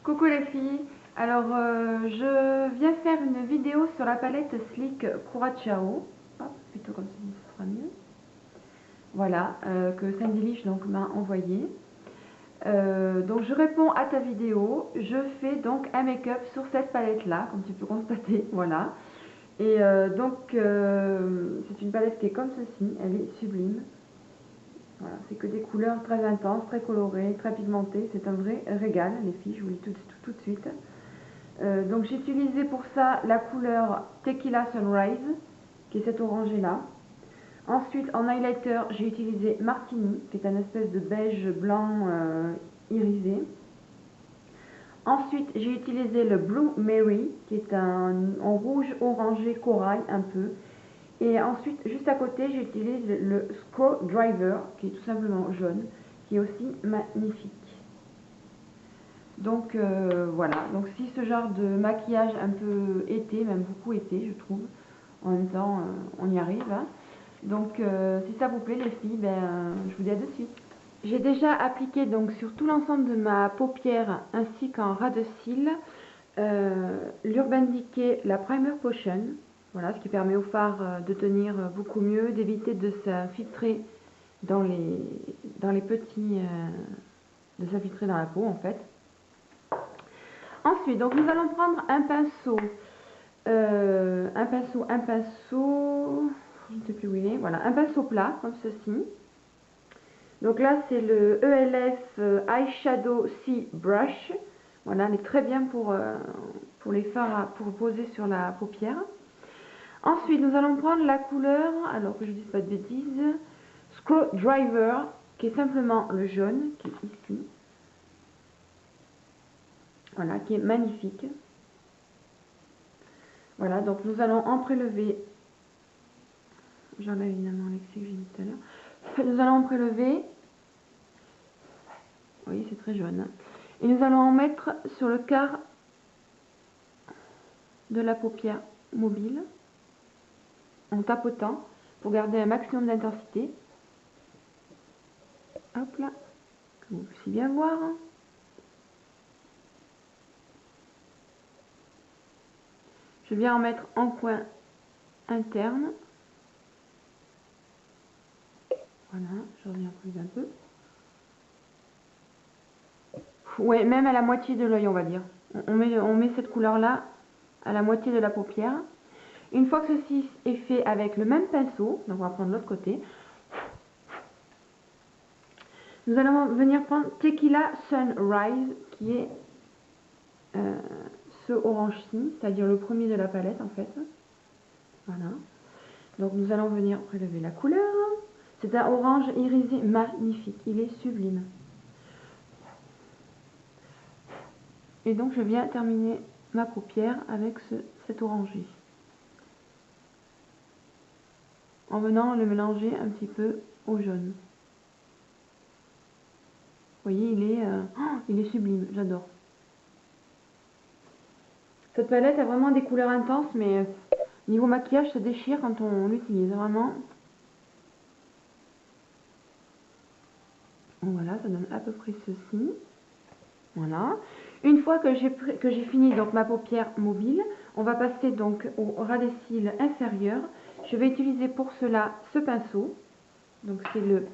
Coucou les filles, alors je viens faire une vidéo sur la palette Sleek Curacao, plutôt comme ça ce sera mieux, voilà, que Sandy Leach donc m'a envoyé. Donc je réponds à ta vidéo, je fais donc un make-up sur cette palette là, comme tu peux constater, voilà. Et c'est une palette qui est comme ceci, elle est sublime. Voilà, c'est que des couleurs très intenses, très colorées, très pigmentées. C'est un vrai régal, les filles, je vous le dis tout de suite. Donc j'ai utilisé pour ça la couleur Tequila Sunrise, qui est cette orangée là. Ensuite, en highlighter, j'ai utilisé Martini, qui est un espèce de beige blanc irisé. Ensuite, j'ai utilisé le Blue Mary, qui est en rouge orangé corail un peu. Et ensuite, juste à côté, j'utilise le Screwdriver, qui est tout simplement jaune, qui est aussi magnifique. Donc voilà, donc si ce genre de maquillage un peu été, même beaucoup été, je trouve, en même temps, on y arrive. Hein. Donc si ça vous plaît les filles, je vous dis à de suite. J'ai déjà appliqué donc sur tout l'ensemble de ma paupière ainsi qu'en ras de cils l'Urban Decay, la Primer Potion. Voilà, ce qui permet au fard de tenir beaucoup mieux, d'éviter de s'infiltrer dans les petits, de s'infiltrer dans la peau en fait. Ensuite, donc nous allons prendre un pinceau, je ne sais plus où il est, voilà, un pinceau plat comme ceci. Donc là c'est le ELF Eyeshadow Sea Brush. Voilà, elle est très bien pour les fards pour poser sur la paupière. Ensuite, nous allons prendre la couleur, alors que je ne dise pas de bêtises, Screwdriver, qui est simplement le jaune, qui est ici. Voilà, qui est magnifique. Voilà, donc nous allons en prélever, j'enlève évidemment l'excès que j'ai dit tout à l'heure. Nous allons en prélever, oui c'est très jaune, et nous allons en mettre sur le quart de la paupière mobile, en tapotant, pour garder un maximum d'intensité. Hop là, que vous puissiez bien voir. Je viens en mettre en coin interne. Voilà, je reviens plus un peu. Ouais, même à la moitié de l'œil, on va dire. On met cette couleur-là à la moitié de la paupière. Une fois que ceci est fait avec le même pinceau, donc on va prendre l'autre côté, nous allons venir prendre Tequila Sunrise, qui est ce orange-ci, c'est-à-dire le premier de la palette en fait. Voilà. Donc nous allons venir prélever la couleur. C'est un orange irisé magnifique, il est sublime. Et donc je viens terminer ma paupière avec cet orangé. En venant le mélanger un petit peu au jaune. Vous voyez, il est sublime, j'adore. Cette palette a vraiment des couleurs intenses, mais niveau maquillage, ça déchire quand on l'utilise, vraiment. Voilà, ça donne à peu près ceci. Voilà. Une fois que j'ai fini donc ma paupière mobile, on va passer donc au ras des cils inférieur. Je vais utiliser pour cela ce pinceau. Donc c'est le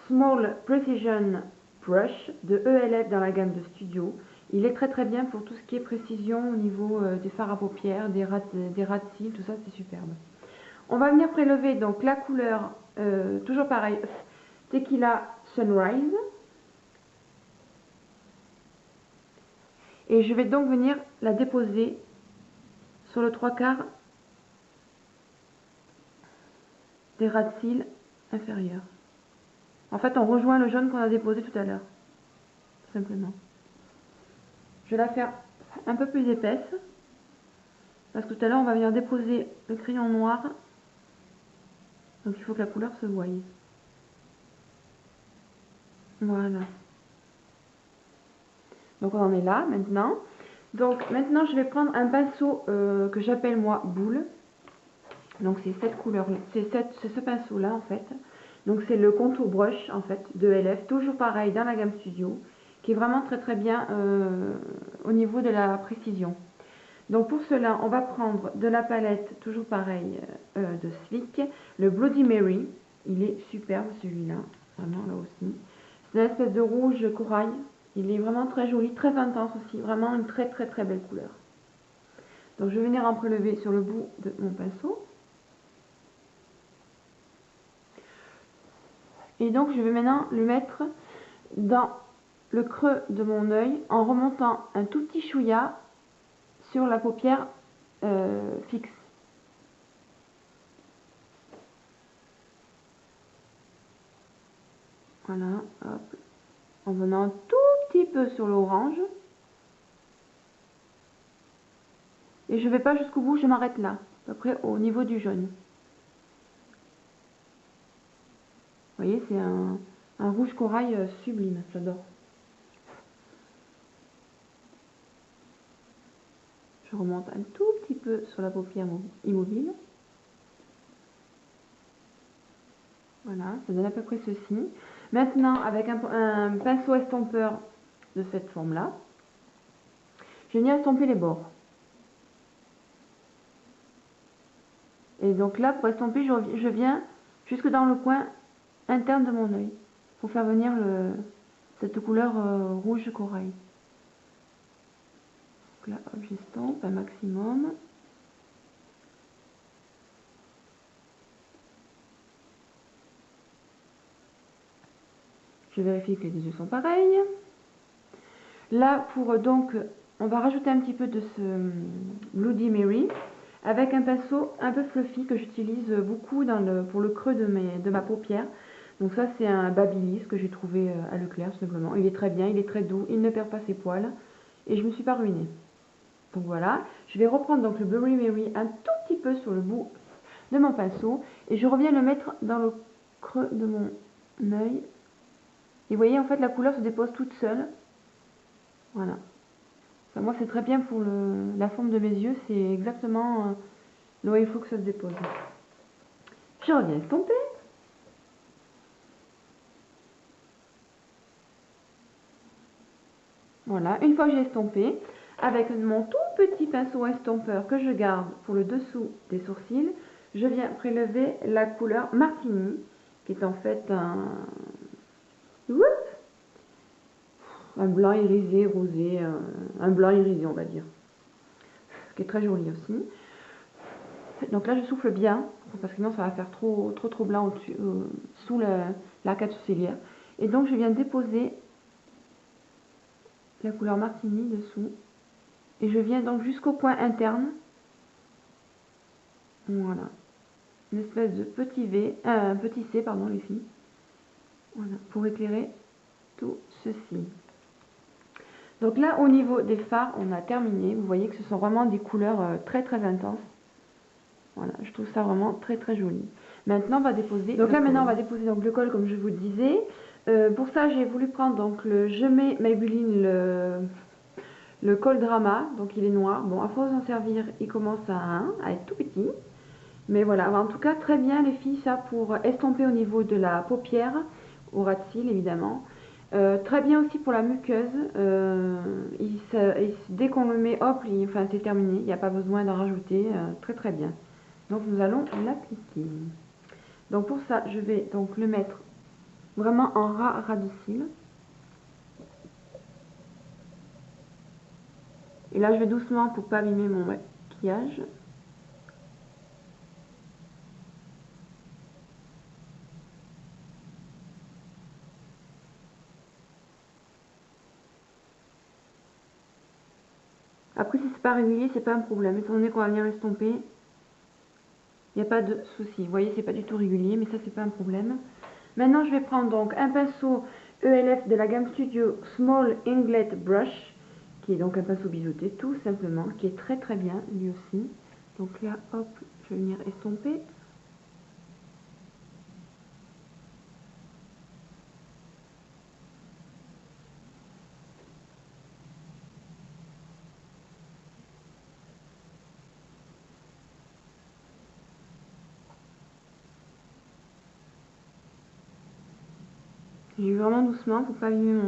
Small Precision Brush de ELF dans la gamme de Studio. Il est très très bien pour tout ce qui est précision au niveau des fards à paupières, des ras de cils, tout ça c'est superbe. On va venir prélever donc la couleur, toujours pareil, Tequila Sunrise. Et je vais donc venir la déposer sur le 3/4 des ras de cils inférieurs. En fait, on rejoint le jaune qu'on a déposé tout à l'heure, tout simplement. Je vais la faire un peu plus épaisse, parce que tout à l'heure, on va venir déposer le crayon noir. Donc, il faut que la couleur se voie. Voilà. Donc, on en est là, maintenant. Donc, maintenant, je vais prendre un pinceau que j'appelle, moi, boule. Donc, c'est cette couleur, c'est ce pinceau-là, en fait. Donc, c'est le Contour Brush, en fait, de ELF. Toujours pareil, dans la gamme Studio. qui est vraiment très très bien au niveau de la précision. Donc pour cela, on va prendre de la palette, toujours pareil, de Sleek, le Bloody Mary. Il est superbe celui-là, vraiment là aussi. C'est une espèce de rouge corail. Il est vraiment très joli, très intense aussi, vraiment une très très très belle couleur. Donc je vais venir en prélever sur le bout de mon pinceau. Et donc je vais maintenant le mettre dans le creux de mon œil en remontant un tout petit chouïa sur la paupière fixe. Voilà, hop. En venant un tout petit peu sur l'orange. Et je ne vais pas jusqu'au bout, je m'arrête là, à peu près au niveau du jaune. Vous voyez, c'est un rouge corail sublime, j'adore. Je remonte un tout petit peu sur la paupière immobile. Voilà, ça donne à peu près ceci. Maintenant, avec un pinceau estompeur de cette forme-là, je viens estomper les bords. Et donc là, pour estomper, je viens jusque dans le coin interne de mon œil pour faire venir cette couleur rouge corail. Donc là, hop, j'estompe un maximum. Je vérifie que les deux yeux sont pareils. Là, donc, on va rajouter un petit peu de ce Bloody Mary avec un pinceau un peu fluffy que j'utilise beaucoup pour le creux de ma paupière. Donc ça, c'est un Babyliss que j'ai trouvé à Leclerc, tout simplement. Il est très bien, il est très doux, il ne perd pas ses poils. Et je ne me suis pas ruinée. Donc voilà, je vais reprendre donc le Bloody Mary un tout petit peu sur le bout de mon pinceau. Et je reviens le mettre dans le creux de mon œil. Et vous voyez, en fait, la couleur se dépose toute seule. Voilà. Enfin, moi, c'est très bien pour la forme de mes yeux. C'est exactement là où il faut que ça se dépose. Je reviens estomper. Voilà, une fois que j'ai estompé, avec mon tout petit pinceau estompeur que je garde pour le dessous des sourcils, je viens prélever la couleur Martini, qui est en fait un blanc irisé, rosé, un blanc irisé, on va dire, qui est très joli aussi. Donc là, je souffle bien, parce que sinon ça va faire trop blanc au-dessus, sous l'arcade sourcilière. Et donc je viens déposer la couleur Martini dessous. Et je viens donc jusqu'au coin interne. Voilà. Une espèce de petit V, un petit C, pardon les filles. Voilà, pour éclairer tout ceci. Donc là, au niveau des fards, on a terminé. Vous voyez que ce sont vraiment des couleurs très très intenses. Voilà, je trouve ça vraiment très très joli. Maintenant, on va déposer. Donc là, maintenant, on va déposer donc le col, comme je vous disais. Pour ça, j'ai voulu prendre donc Je mets Maybelline le col Drama. Donc il est noir. Bon, à force d'en servir, il commence à être tout petit. Mais voilà, en tout cas, très bien les filles, ça pour estomper au niveau de la paupière, au ras de cils évidemment. Très bien aussi pour la muqueuse. Dès qu'on le met, hop, enfin c'est terminé, il n'y a pas besoin d'en rajouter. Très très bien. Donc nous allons l'appliquer. Donc pour ça, je vais donc le mettre vraiment en ras de cils. Et là, je vais doucement pour pas abîmer mon maquillage. Après, si c'est pas régulier, c'est pas un problème. Étant donné qu'on va venir estomper, il n'y a pas de souci. Vous voyez, c'est pas du tout régulier, mais ça, c'est pas un problème. Maintenant, je vais prendre donc un pinceau ELF de la gamme Studio Small Inglet Brush, qui est donc un pinceau biseauté, tout simplement, qui est très très bien, lui aussi. Donc là, hop, je vais venir estomper. J'ai vraiment doucement pour pas abîmer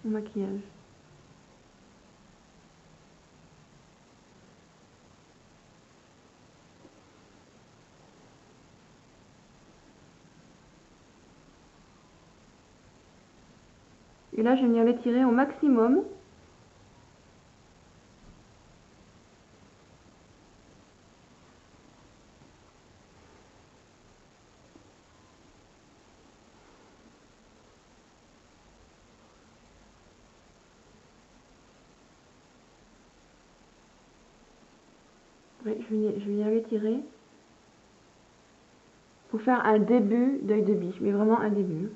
mon maquillage. Et là, je vais venir l'étirer au maximum. Oui, je vais venir l'étirer pour faire un début d'œil de biche, mais vraiment un début.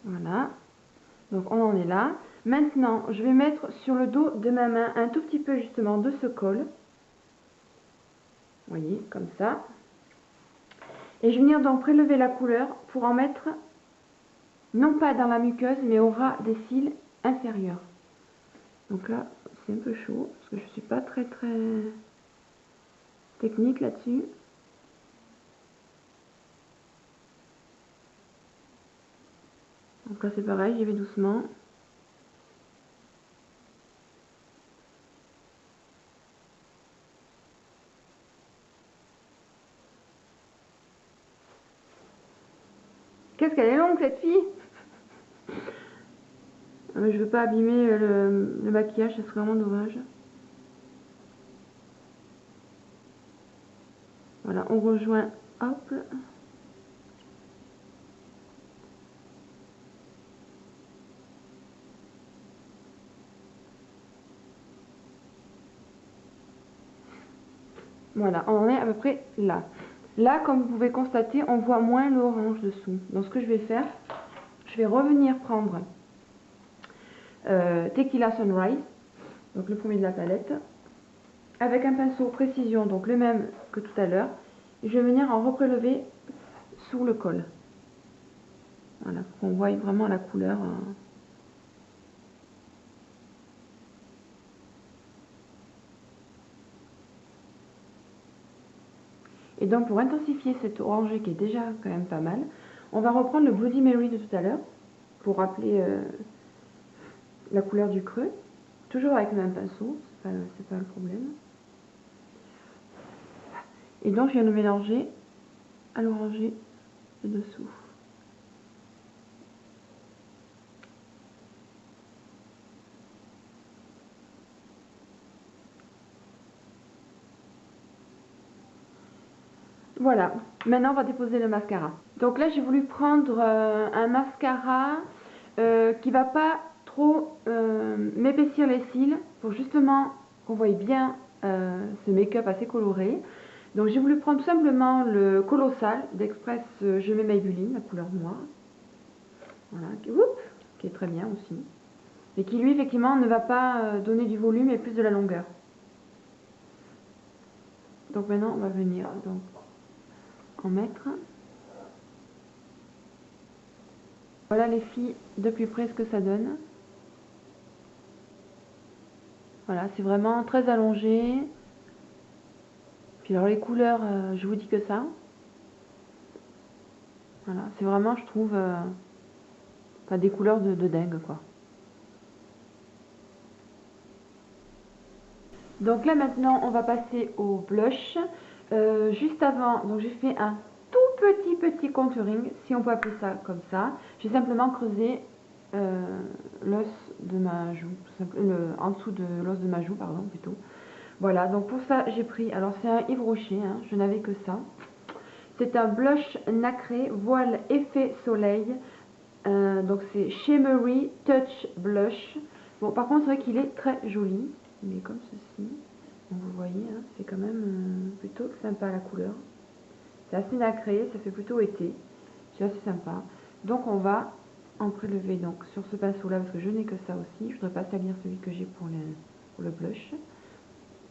Voilà. Donc on en est là. Maintenant, je vais mettre sur le dos de ma main un tout petit peu justement de ce col. Vous voyez, comme ça. Et je vais venir donc prélever la couleur pour en mettre, non pas dans la muqueuse, mais au ras des cils inférieurs. Donc là, c'est un peu chaud, parce que je ne suis pas très technique là-dessus. Donc là, c'est pareil, j'y vais doucement. Qu'est-ce qu'elle est longue, cette fille! Je ne veux pas abîmer le maquillage, ça serait vraiment dommage. Voilà, on rejoint, hop. Voilà, on en est à peu près là. Là, comme vous pouvez constater, on voit moins l'orange dessous. Donc ce que je vais faire, je vais revenir prendre Tequila Sunrise, donc le premier de la palette, avec un pinceau précision, donc le même que tout à l'heure. Et je vais venir en reprélever sous le col. Voilà, pour qu'on voie vraiment la couleur. Et donc pour intensifier cet orangé qui est déjà quand même pas mal, on va reprendre le Bloody Mary de tout à l'heure, pour rappeler la couleur du creux. Toujours avec le même pinceau, c'est pas le problème. Et donc je viens de mélanger à l'orangé de dessous. Voilà, maintenant on va déposer le mascara. Donc là j'ai voulu prendre un mascara qui va pas trop m'épaissir les cils, pour justement qu'on voie bien ce make-up assez coloré. Donc j'ai voulu prendre tout simplement le Colossal d'Express Je mets Maybelline, la couleur noire. Voilà, qui est très bien aussi. Mais qui lui effectivement ne va pas donner du volume et plus de la longueur. Donc maintenant on va venir donc en mettre. Voilà les filles, de plus près ce que ça donne. Voilà, c'est vraiment très allongé. Puis alors les couleurs, je vous dis que ça. Voilà, c'est vraiment, je trouve, des couleurs de dingue, quoi. Donc là maintenant, on va passer au blush. Juste avant, donc j'ai fait un tout petit contouring, si on peut appeler ça comme ça. J'ai simplement creusé l'os de ma joue, en dessous de l'os de ma joue, pardon, plutôt. Voilà, donc pour ça, j'ai pris, alors c'est un Yves Rocher, hein, je n'avais que ça. C'est un blush nacré, voile effet soleil. Donc c'est Shimmery Touch Blush. Bon, par contre, c'est vrai qu'il est très joli. Il est comme ceci. Donc, vous voyez, hein, c'est quand même plutôt sympa la couleur. C'est assez nacré, ça fait plutôt été. C'est assez sympa. Donc on va en prélever donc sur ce pinceau là, parce que je n'ai que ça aussi. Je ne voudrais pas salir celui que j'ai pour le blush.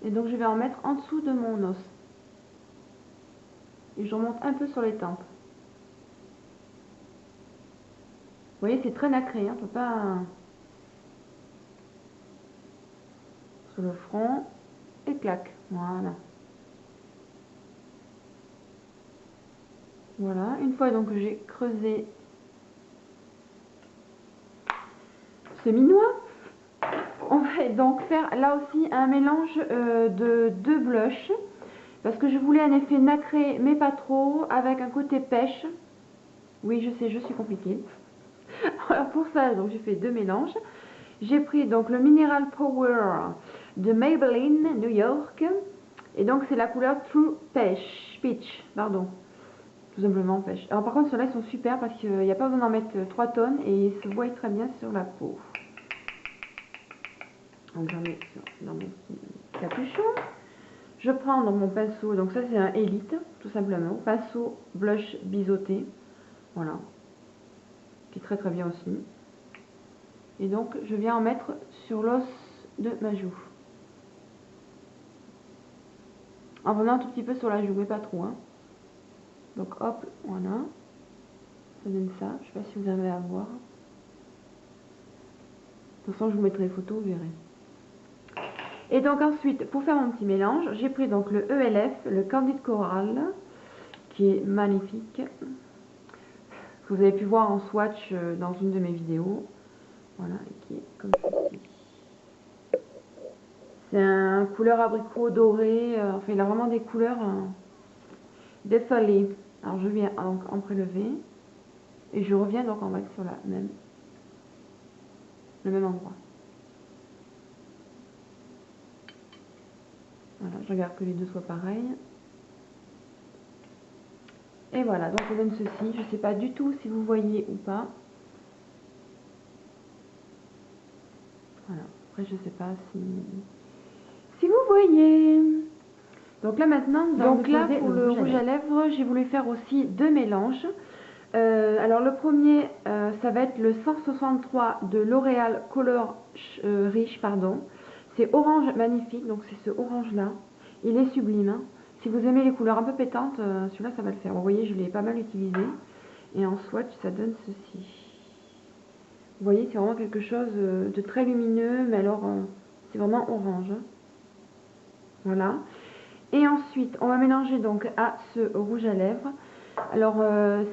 Et donc je vais en mettre en dessous de mon os. Et je remonte un peu sur les tempes. Vous voyez, c'est très nacré, hein, on peut pas... Sur le front, et clac, voilà. Voilà, une fois donc que j'ai creusé ce minois, on va donc faire là aussi un mélange de deux blushs. Parce que je voulais un effet nacré mais pas trop, avec un côté pêche. Oui, je sais, je suis compliquée. Alors pour ça, donc j'ai fait deux mélanges. J'ai pris donc le Mineral Power de Maybelline New York. Et donc c'est la couleur True Peach, pardon. Tout simplement pêche. Alors par contre ceux-là ils sont super parce qu'il n'y a pas besoin d'en mettre 3 tonnes et ils se voient très bien sur la peau. Donc j'en mets dans mon petit capuchon. Je prends donc mon pinceau, donc ça c'est un Elite, tout simplement, pinceau blush biseauté, voilà, qui est très très bien aussi. Et donc je viens en mettre sur l'os de ma joue. En venant un tout petit peu sur la joue, mais pas trop, hein. Donc hop, voilà, ça donne ça, je sais pas si vous arrivez à voir. De toute façon je vous mettrai les photos, vous verrez. Et donc ensuite, pour faire mon petit mélange, j'ai pris donc le ELF, le Candid Coral, qui est magnifique. Que vous avez pu voir en swatch dans une de mes vidéos. Voilà, qui est comme ceci. C'est un couleur abricot doré, enfin il a vraiment des couleurs défalées. Alors je viens donc en prélever et je reviens donc en mettre sur le même endroit. Voilà, je regarde que les deux soient pareils. Et voilà, donc on donne ceci. Je ne sais pas du tout si vous voyez ou pas. Voilà, après je ne sais pas si vous voyez. Donc là maintenant, donc là pour le rouge à lèvres, j'ai voulu faire aussi deux mélanges. Alors le premier, ça va être le 163 de L'Oréal Color Riche, pardon. C'est orange magnifique, donc c'est ce orange là. Il est sublime, hein. Si vous aimez les couleurs un peu pétantes, celui-là ça va le faire. Vous voyez, je l'ai pas mal utilisé. Et en swatch, ça donne ceci. Vous voyez, c'est vraiment quelque chose de très lumineux, mais alors c'est vraiment orange. Voilà. Et ensuite, on va mélanger donc à ce rouge à lèvres. Alors,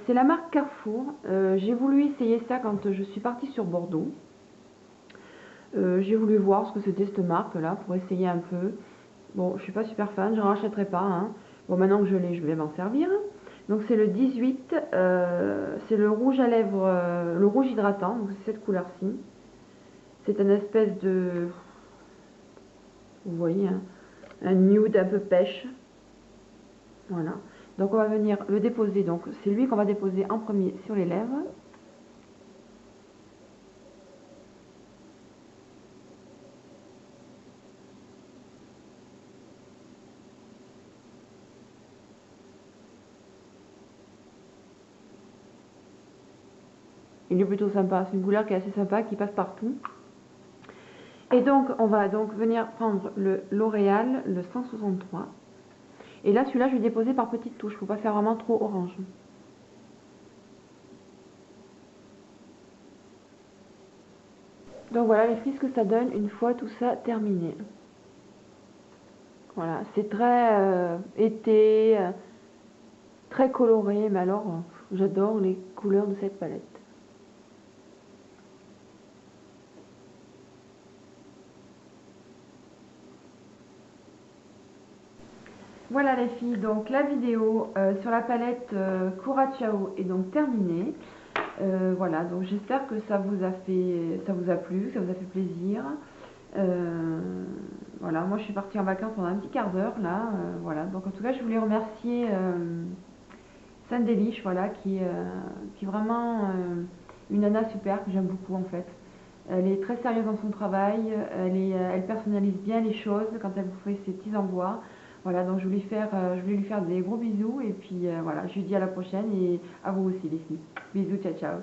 c'est la marque Carrefour. J'ai voulu essayer ça quand je suis partie sur Bordeaux. J'ai voulu voir ce que c'était cette marque-là pour essayer un peu. Bon, je suis pas super fan, je n'en rachèterai pas, hein. Bon, maintenant que je l'ai, je vais m'en servir. Donc, c'est le 18. C'est le rouge à lèvres, le rouge hydratant. Donc, c'est cette couleur-ci. C'est une espèce de... Vous voyez, hein, un nude un peu pêche. Voilà. Donc on va venir le déposer, donc c'est lui qu'on va déposer en premier sur les lèvres. Il est plutôt sympa, c'est une couleur qui est assez sympa, qui passe partout. Et donc on va donc venir prendre le L'Oréal, le 163. Et là celui-là je vais déposer par petites touches, il ne faut pas faire vraiment trop orange. Donc voilà les filles, ce que ça donne une fois tout ça terminé. Voilà, c'est très été, très coloré, mais alors j'adore les couleurs de cette palette. Voilà les filles, donc la vidéo sur la palette Curacao est donc terminée. Voilà, donc j'espère que ça vous a plu, que ça vous a fait plaisir. Voilà, moi je suis partie en vacances pendant un petit quart d'heure là. Voilà, donc en tout cas je voulais remercier Sandelish, voilà, qui est vraiment une nana super que j'aime beaucoup en fait. Elle est très sérieuse dans son travail, elle personnalise bien les choses quand elle vous fait ses petits envois. Voilà, donc je voulais lui faire des gros bisous et puis voilà, je lui dis à la prochaine et à vous aussi les filles. Bisous, ciao ciao.